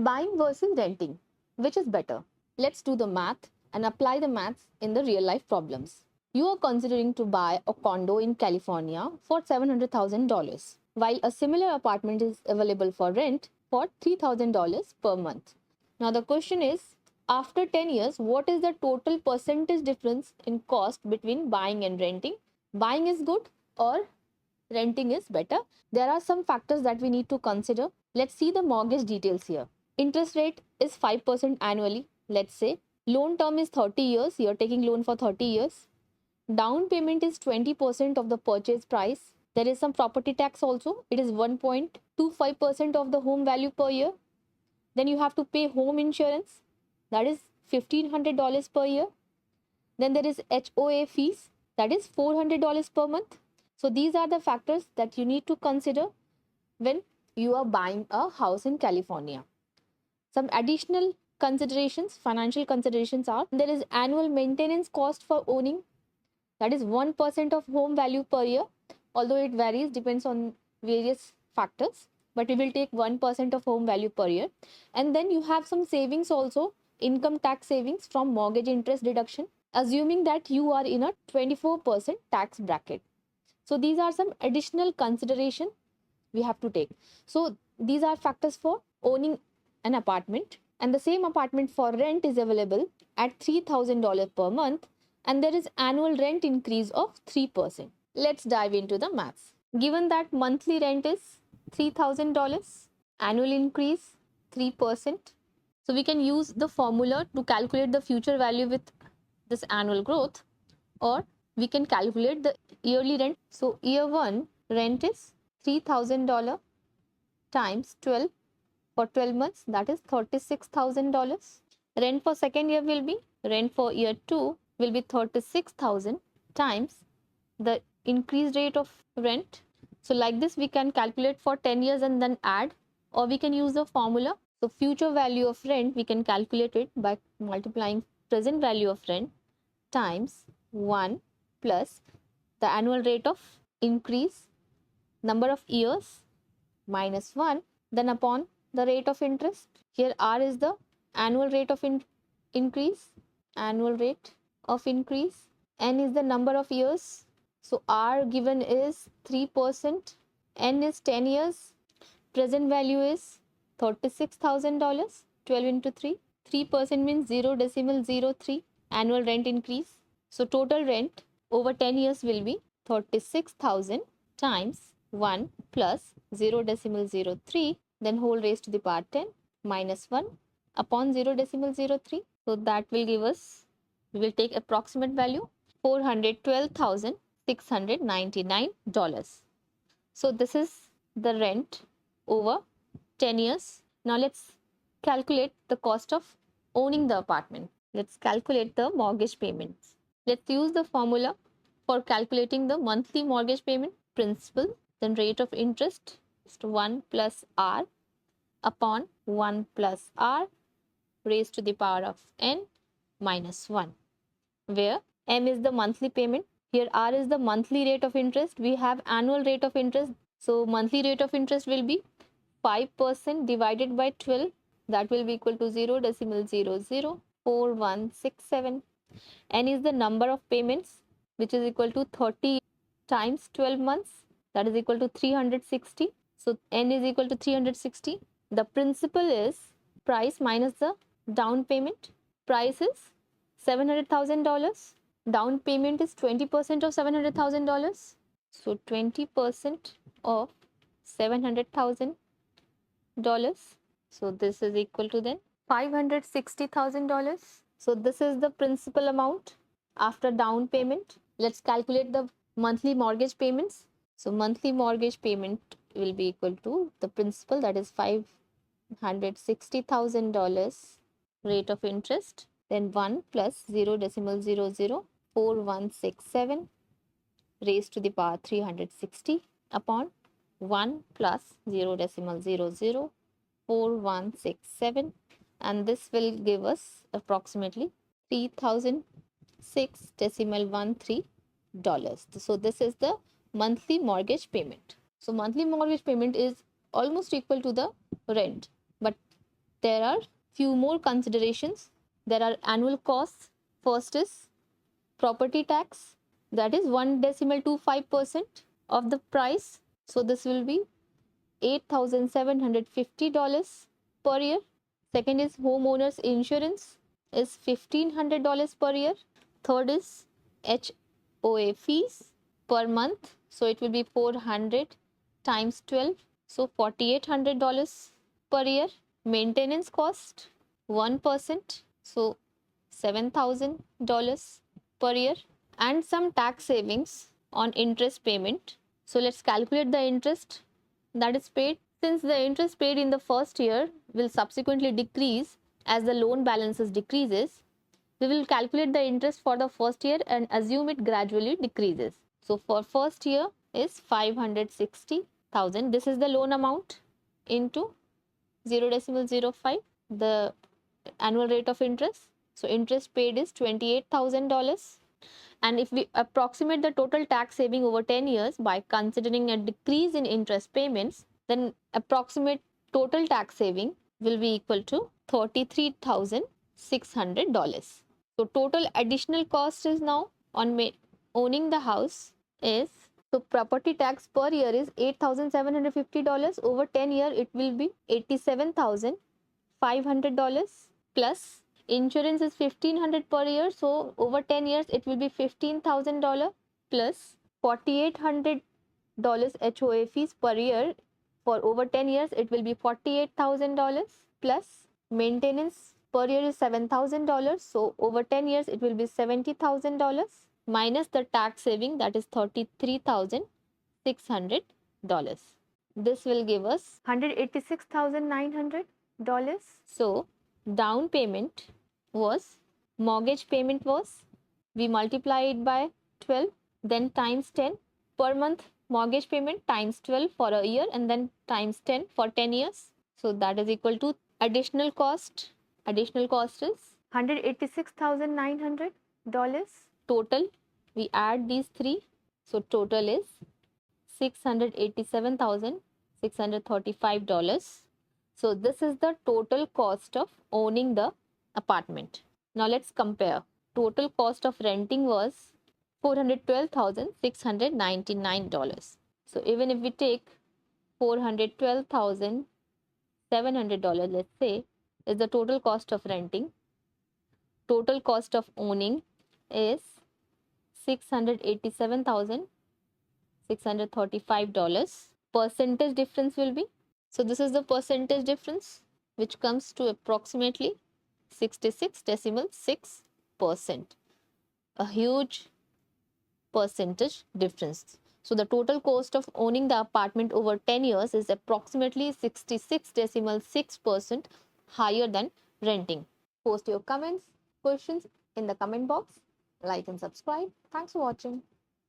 Buying versus renting, which is better? Let's do the math and apply the maths in the real life problems. You are considering to buy a condo in California for $700,000, while a similar apartment is available for rent for $3,000 per month. Now, the question is, after 10 years, what is the total percentage difference in cost between buying and renting? Buying is good or renting is better? There are some factors that we need to consider. Let's see the mortgage details here. Interest rate is 5% annually, let's say. Loan term is 30 years. You're taking loan for 30 years. Down payment is 20% of the purchase price. There is some property tax also. It is 1.25% of the home value per year. Then you have to pay home insurance. That is $1,500 per year. Then there is HOA fees. That is $400 per month. So these are the factors that you need to consider when you are buying a house in California. Some additional considerations, financial considerations are, there is annual maintenance cost for owning. That is 1% of home value per year, although it varies, depends on various factors, but we will take 1% of home value per year. And then you have some savings also, income tax savings from mortgage interest deduction, assuming that you are in a 24% tax bracket. So these are some additional consideration we have to take. So these are factors for owning an apartment, and the same apartment for rent is available at $3,000 per month, and there is annual rent increase of 3%. Let's dive into the maths. Given that monthly rent is $3,000, annual increase 3%, so we can use the formula to calculate the future value with this annual growth, or we can calculate the yearly rent. So year 1 rent is $3,000 times 12 for 12 months, that is $36,000. Rent for second year will be, rent for year 2 will be 36,000 times the increased rate of rent. So like this we can calculate for 10 years and then add, or we can use the formula. So future value of rent, we can calculate it by multiplying present value of rent times 1 plus the annual rate of increase, number of years, minus 1, then upon the rate of interest. Here R is the annual rate of increase, annual rate of increase. N is the number of years. So R given is 3%. N is 10 years. Present value is $36,000. 12 into 3. 3% means 0.03 annual rent increase. So total rent over 10 years will be 36,000 times 1 plus 0.03, then whole raised to the power 10 minus 1 upon 0.03. So that will give us, we will take approximate value, $412,699. So this is the rent over 10 years. Now let's calculate the cost of owning the apartment. Let's calculate the mortgage payments. Let's use the formula for calculating the monthly mortgage payment. Principal, then rate of interest is 1 plus R upon 1 plus R raised to the power of n minus 1, where m is the monthly payment. Here R is the monthly rate of interest. We have annual rate of interest. So monthly rate of interest will be 5% divided by 12. That will be equal to 0.004167. N is the number of payments, which is equal to 30 times 12 months. That is equal to 360. So N is equal to 360. The principal is price minus the down payment. Price is $700,000. Down payment is 20% of $700,000. So 20% of $700,000. So this is equal to then $560,000. So this is the principal amount after down payment. Let's calculate the monthly mortgage payments. So monthly mortgage payment will be equal to the principal, that is $560,000 rate of interest, then 1 plus 0.004167 raised to the power 360 upon 1 plus 0.004167, and this will give us approximately $3,006.13. So this is the monthly mortgage payment. So monthly mortgage payment is almost equal to the rent, but there are few more considerations. There are annual costs. First is property tax, that is 1.25% of the price. So this will be $8,750 per year. Second is homeowners insurance is $1,500 per year. Third is HOA fees per month. So it will be 400 times 12. So $4,800 per year. Maintenance cost 1%. So $7,000 per year. And some tax savings on interest payment. So let's calculate the interest that is paid. Since the interest paid in the first year will subsequently decrease as the loan balances decreases, we will calculate the interest for the first year and assume it gradually decreases. So for first year is 560,000. This is the loan amount into 0.05, the annual rate of interest. So interest paid is $28,000. And if we approximate the total tax saving over 10 years by considering a decrease in interest payments, then approximate total tax saving will be equal to $33,600. So total additional cost is now on owning the house is, so property tax per year is $8,750. Over 10 years, it will be $87,500 plus insurance is $1,500 per year. So over 10 years, it will be $15,000 plus $4,800 HOA fees per year. For over 10 years, it will be $48,000 plus maintenance per year is $7,000. So over 10 years, it will be $70,000 minus the tax saving, that is $33,600. This will give us $186,900. So down payment was, mortgage payment was, we multiply it by 12, then times 10 per month. Mortgage payment times 12 for a year and then times 10 for 10 years. So that is equal to additional cost. Additional cost is $186,900. Total, we add these three. So total is $687,635. So this is the total cost of owning the apartment. Now let's compare. Total cost of renting was $412,699. So even if we take $412,700, let's say, is the total cost of renting, total cost of owning is $687,635. Percentage difference will be, so this is the percentage difference, which comes to approximately 66.6%. A huge percentage difference. So the total cost of owning the apartment over 10 years is approximately 66.6% higher than renting. Post your comments, questions in the comment box. Like and subscribe. Thanks for watching.